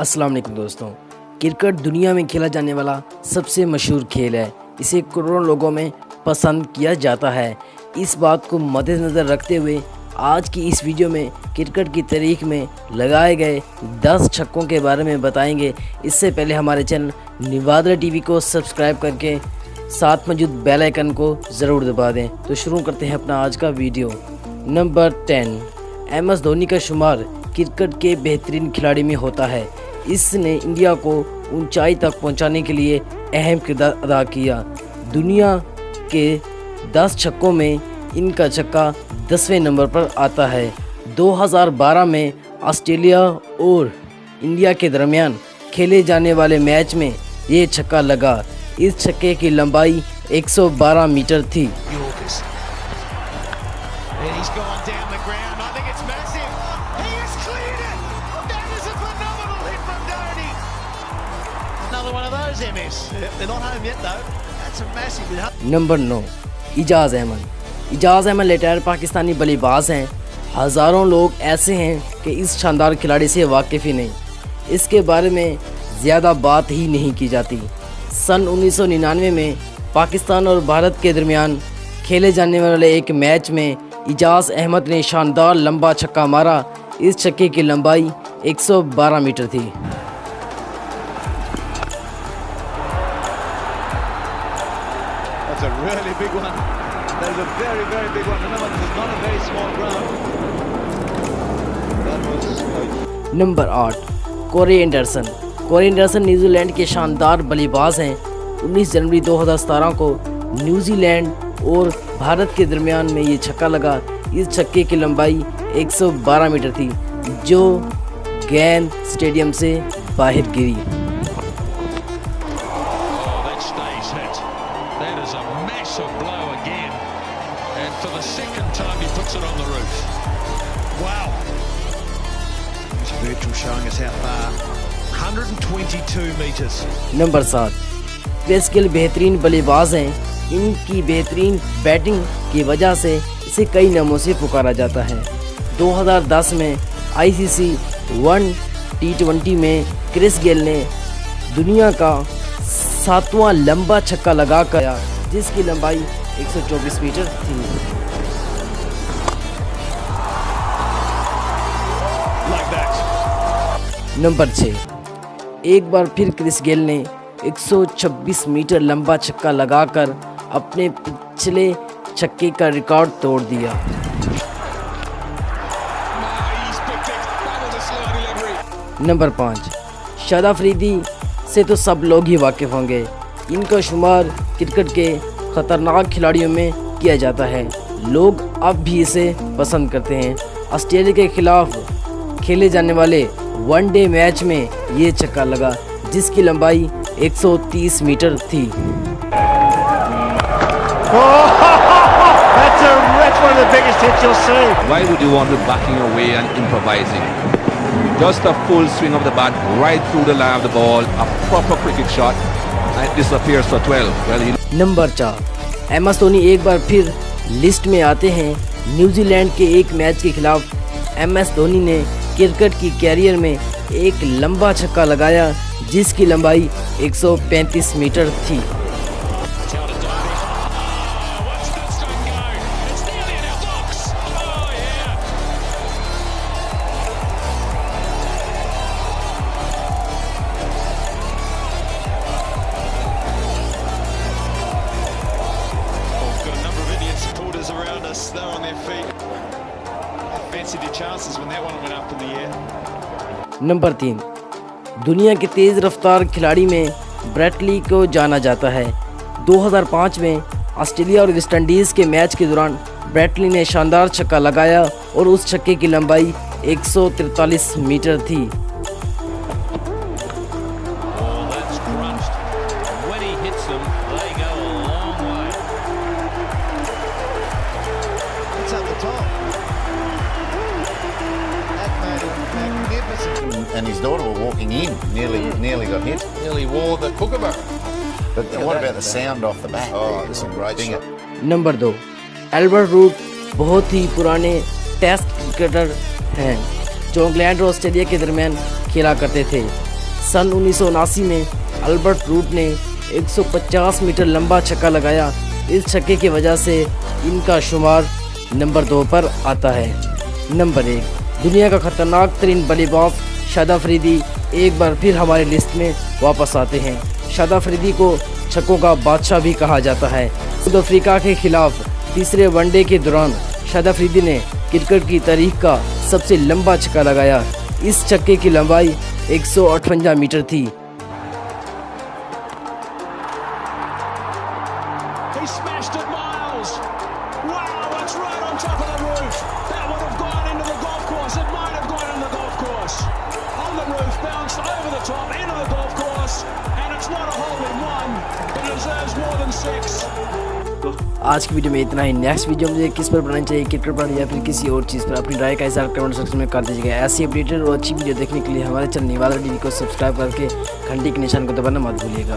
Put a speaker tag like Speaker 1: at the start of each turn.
Speaker 1: अस्सलाम वालेकुम दोस्तों। क्रिकेट दुनिया में खेला जाने वाला सबसे मशहूर खेल है। इसे करोड़ों लोगों में पसंद किया जाता है। इस बात को मद्देनज़र रखते हुए आज की इस वीडियो में क्रिकेट की तारीख में लगाए गए 10 छक्कों के बारे में बताएंगे। इससे पहले हमारे चैनल निवाद्रा टीवी को सब्सक्राइब करके साथ मौजूद बेल आइकन को ज़रूर दबा दें। तो शुरू करते हैं अपना आज का वीडियो। नंबर 10, MS धोनी का शुमार क्रिकेट के बेहतरीन खिलाड़ी में होता है। इसने इंडिया को ऊंचाई तक पहुंचाने के लिए अहम किरदार अदा किया। दुनिया के 10 छक्कों में इनका छक्का 10वें नंबर पर आता है। 2012 में ऑस्ट्रेलिया और इंडिया के दरमियान खेले जाने वाले मैच में ये छक्का लगा। इस छक्के की लंबाई 112 मीटर थी। नंबर 9, इजाज़ अहमद। इजाज़ अहमद रिटायर्ड पाकिस्तानी बल्लेबाज हैं। हज़ारों लोग ऐसे हैं कि इस शानदार खिलाड़ी से वाकिफ़ ही नहीं, इसके बारे में ज़्यादा बात ही नहीं की जाती। सन 1999 में पाकिस्तान और भारत के दरमियान खेले जाने वाले एक मैच में इजाज़ अहमद ने शानदार लंबा छक्का मारा। इस छक्के की लंबाई 112 मीटर थी।
Speaker 2: That's a really big one. That is a very, very big one. Remember, this is not a very small ground. That was
Speaker 1: number 8, Corey Anderson. Corey Anderson New Zealand के शानदार बल्लेबाज हैं। 19 जनवरी 2017 को न्यूजीलैंड और भारत के दरमियान में ये छक्का लगा। इस छक्के की लंबाई 112 मीटर थी, जो गेंद स्टेडियम से बाहर गिरी। नंबर 7, क्रिस गेल बेहतरीन बल्लेबाज हैं। इनकी बेहतरीन बैटिंग की वजह से इसे कई नामों से पुकारा जाता है। 2010 में ICC 1 T20 में क्रिस गेल ने दुनिया का 7वां लंबा छक्का लगा कर, जिसकी लंबाई 124 मीटर थी। नंबर 6, एक बार फिर क्रिस गेल ने 126 मीटर लंबा छक्का लगाकर अपने पिछले छक्के का रिकॉर्ड तोड़ दिया। नंबर 5, शाहिद अफरीदी से तो सब लोग ही वाकिफ़ होंगे। इनका शुमार क्रिकेट के ख़तरनाक खिलाड़ियों में किया जाता है। लोग अब भी इसे पसंद करते हैं। ऑस्ट्रेलिया के खिलाफ खेले जाने वाले वनडे मैच में ये छक्का लगा, जिसकी लंबाई 130 मीटर थी।
Speaker 3: That's one of the biggest hits you'll see.
Speaker 4: Why would you want to backing away and improvising? Just a full swing of the bat right through the line of the ball, a proper cricket shot, and it disappears for 12. Well,
Speaker 1: number 4, MS Dhoni एक बार फिर list में आते हैं। New Zealand के एक match के खिलाफ MS Dhoni ने क्रिकेट की कैरियर में एक लंबा छक्का लगाया, जिसकी लंबाई 135 मीटर थी। नंबर 3, दुनिया के तेज़ रफ्तार खिलाड़ी में ब्रेट ली को जाना जाता है। 2005 में ऑस्ट्रेलिया और वेस्ट इंडीज़ के मैच के दौरान ब्रेट ली ने शानदार छक्का लगाया और उस छक्के की लंबाई 143 मीटर थी।
Speaker 5: And his daughter were walking in, nearly got hit.
Speaker 6: Nearly wore the kookaburra.
Speaker 5: But what about the sound off the bat?
Speaker 6: Oh, this is a great shot.
Speaker 1: Number 2, Albert route बहुत ही पुराने test cricketer हैं, जो England और Australia के दरमियान खेला करते थे। सन 1979 में अल्बर्ट रूट ने 150 मीटर लंबा छक्का लगाया। इस छक्के की वजह से इनका शुमार नंबर 2 पर आता है। नंबर 1, दुनिया का खतरनाक तरीन बल्लेबाज शाहिद अफरीदी एक बार फिर हमारी लिस्ट में वापस आते हैं। शाहिद अफरीदी को छक्कों का बादशाह भी कहा जाता है। साउथ अफ्रीका के खिलाफ तीसरे वनडे के दौरान शाहिद अफरीदी ने क्रिकेट की तारीख का सबसे लंबा छक्का लगाया। इस छक्के की लंबाई 158 मीटर थी।
Speaker 7: He smashed it miles. Wow, it's right on top of the roof. That would have gone into the golf course. It might have gone into the golf course. On the roof, bounced over the top, into the golf course, and it's not a hole in one, but it deserves more than 6.
Speaker 1: आज की video में इतना ही। Next video मुझे किस पर बनानी चाहिए, cricket पर या फिर किसी और चीज़ पर, अपनी राय का इज़हार कमेंट सेक्शन में कर दीजिएगा। ऐसी अपडेटेड और अच्छी वीडियो देखने के लिए हमारे चैनल निवाला टीवी को सब्सक्राइब करके घंटी के निशान को दबाना मत भूलिएगा।